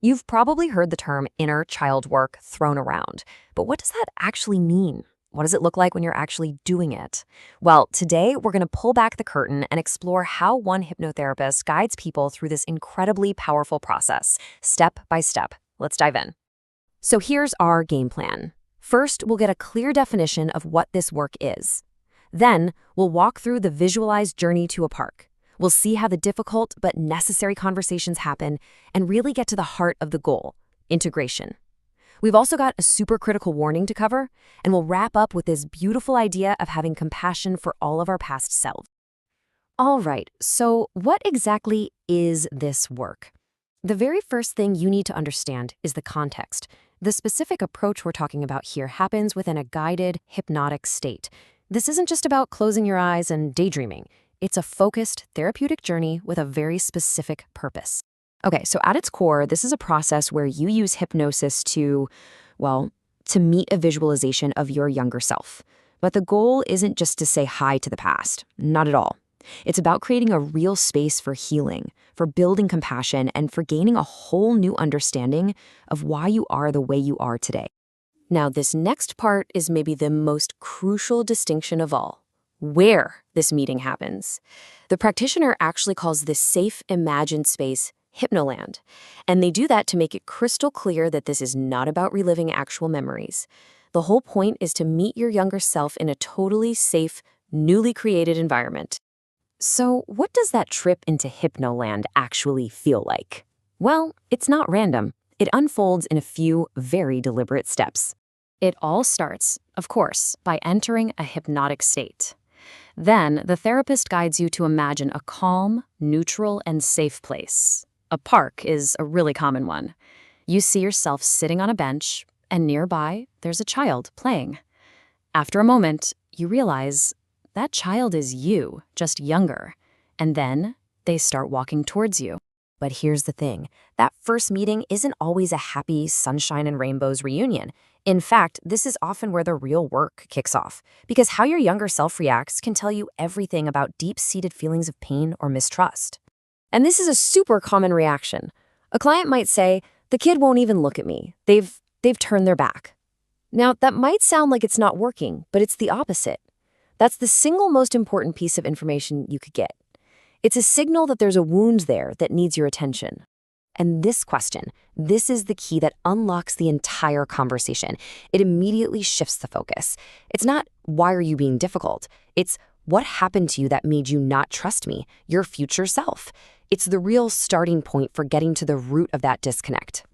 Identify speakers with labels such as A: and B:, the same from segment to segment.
A: You've probably heard the term inner child work thrown around, but what does that actually mean? What does it look like when you're actually doing it? Well, today we're going to pull back the curtain and explore how one hypnotherapist guides people through this incredibly powerful process, step by step. Let's dive in. So here's our game plan. First, we'll get a clear definition of what this work is. Then, we'll walk through the visualized journey to a park. We'll see how the difficult but necessary conversations happen and really get to the heart of the goal, integration. We've also got a super critical warning to cover, and we'll wrap up with this beautiful idea of having compassion for all of our past selves. All right, so what exactly is this work? The very first thing you need to understand is the context. The specific approach we're talking about here happens within a guided, hypnotic state. This isn't just about closing your eyes and daydreaming. It's a focused, therapeutic journey with a very specific purpose. Okay, so at its core, this is a process where you use hypnosis to meet a visualization of your younger self. But the goal isn't just to say hi to the past. Not at all. It's about creating a real space for healing, for building compassion, and for gaining a whole new understanding of why you are the way you are today. Now, this next part is maybe the most crucial distinction of all. Where this meeting happens. The practitioner actually calls this safe, imagined space Hypnoland, and they do that to make it crystal clear that this is not about reliving actual memories. The whole point is to meet your younger self in a totally safe, newly created environment. So what does that trip into Hypnoland actually feel like? Well, it's not random. It unfolds in a few very deliberate steps. It all starts, of course, by entering a hypnotic state. Then, the therapist guides you to imagine a calm, neutral, and safe place. A park is a really common one. You see yourself sitting on a bench, and nearby, there's a child playing. After a moment, you realize that child is you, just younger. And then, they start walking towards you. But here's the thing. That first meeting isn't always a happy, sunshine and rainbows reunion. In fact, this is often where the real work kicks off, because how your younger self reacts can tell you everything about deep-seated feelings of pain or mistrust. And this is a super common reaction. A client might say, "The kid won't even look at me. They've turned their back." Now, that might sound like it's not working, but it's the opposite. That's the single most important piece of information you could get. It's a signal that there's a wound there that needs your attention. And this question, this is the key that unlocks the entire conversation. It immediately shifts the focus. It's not, why are you being difficult? It's, what happened to you that made you not trust me, your future self? It's the real starting point for getting to the root of that disconnect.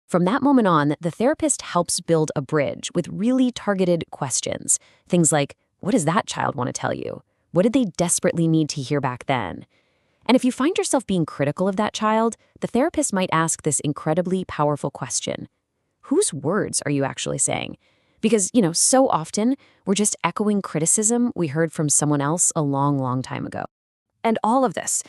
A: From that moment on, the therapist helps build a bridge with really targeted questions. Things like, what does that child want to tell you? What did they desperately need to hear back then? And if you find yourself being critical of that child, the therapist might ask this incredibly powerful question. Whose words are you actually saying? Because, so often we're just echoing criticism we heard from someone else a long, long time ago. And all of this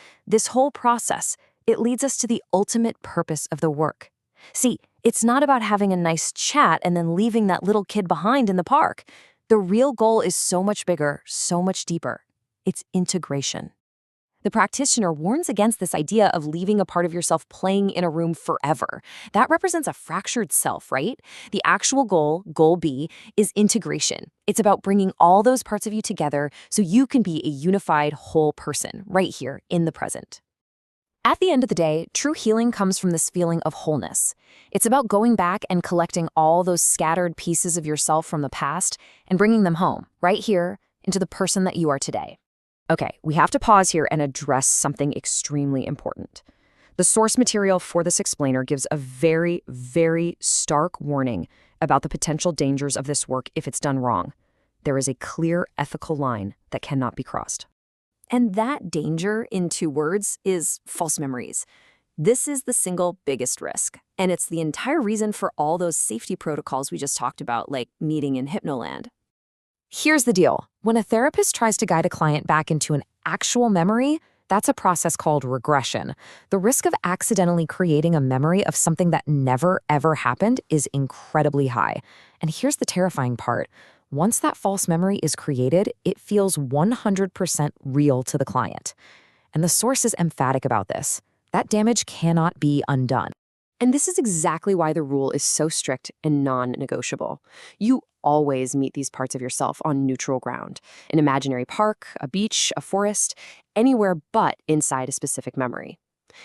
A: whole process, it leads us to the ultimate purpose of the work. See, it's not about having a nice chat and then leaving that little kid behind in the park. The real goal is so much bigger, so much deeper. It's integration. The practitioner warns against this idea of leaving a part of yourself playing in a room forever. That represents a fractured self, right? The actual goal B, is integration. It's about bringing all those parts of you together so you can be a unified whole person right here in the present. At the end of the day, true healing comes from this feeling of wholeness. It's about going back and collecting all those scattered pieces of yourself from the past and bringing them home, right here, into the person that you are today. Okay, we have to pause here and address something extremely important. The source material for this explainer gives a very, very stark warning about the potential dangers of this work if it's done wrong. There is a clear ethical line that cannot be crossed. And that danger, in 2 words, is false memories. This is the single biggest risk, and it's the entire reason for all those safety protocols we just talked about, like meeting in Hypnoland. Here's the deal. When a therapist tries to guide a client back into an actual memory, that's a process called regression. The risk of accidentally creating a memory of something that never, ever happened is incredibly high. And here's the terrifying part. Once that false memory is created, it feels 100% real to the client. And the source is emphatic about this. That damage cannot be undone. And this is exactly why the rule is so strict and non-negotiable. You always meet these parts of yourself on neutral ground, an imaginary park, a beach, a forest, anywhere but inside a specific memory.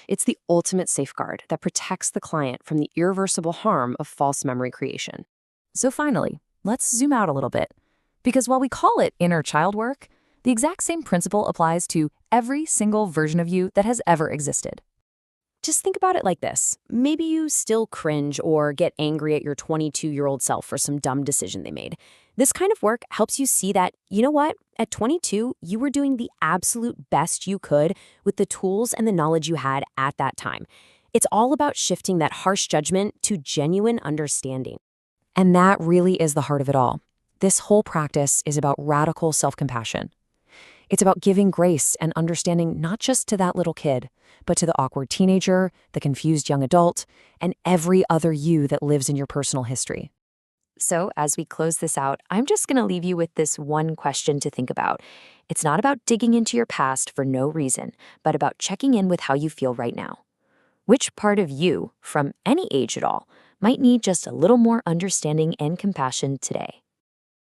A: It's the ultimate safeguard that protects the client from the irreversible harm of false memory creation. So finally, let's zoom out a little bit. Because while we call it inner child work, the exact same principle applies to every single version of you that has ever existed. Just think about it like this. Maybe you still cringe or get angry at your 22-year-old self for some dumb decision they made. This kind of work helps you see that, you know what, at 22, you were doing the absolute best you could with the tools and the knowledge you had at that time. It's all about shifting that harsh judgment to genuine understanding. And that really is the heart of it all. This whole practice is about radical self-compassion. It's about giving grace and understanding not just to that little kid, but to the awkward teenager, the confused young adult, and every other you that lives in your personal history. So, as we close this out, I'm just going to leave you with this one question to think about. It's not about digging into your past for no reason, but about checking in with how you feel right now. Which part of you, from any age at all, might need just a little more understanding and compassion today?